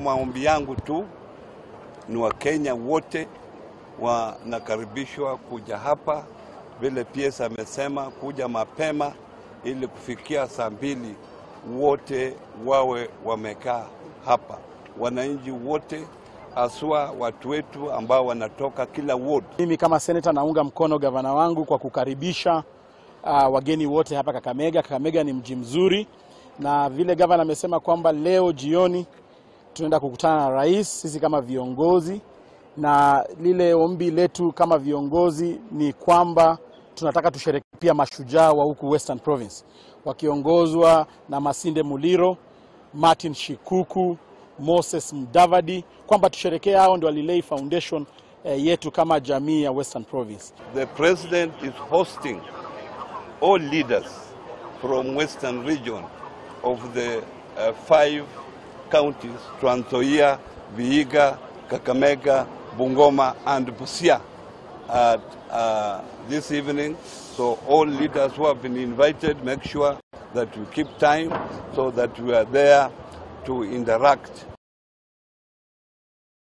Maombi yangu tu ni Wakenya wote wanakaribishwa kuja hapa, vile PS amesema kuja mapema ili kufikia saa 2 wote wawe wamekaa hapa. Wananchi wote, aswa watu wetu ambao wanatoka kila ward. Mimi kama senator naunga mkono gavana wangu kwa kukaribisha wageni wote hapa Kakamega. Kakamega ni mji mzuri, na vile gavana amesema kwamba leo jioni tunaenda kukutana na rais sisi kama viongozi, na lile ombi letu kama viongozi ni kwamba tunataka tusherehekee pia mashujaa wa huku Western Province wakiongozwa na Masinde Muliro, Martin Shikuku, Moses Mudavadi, kwamba tusherehekee hao ndio walilei foundation yetu kama jamii ya Western Province. The president is hosting all leaders from Western region of the 5 counties, Trans Nzoia, Vihiga, Kakamega, Bungoma and Busia this evening. So all leaders who have been invited, make sure that we keep time so that we are there to interact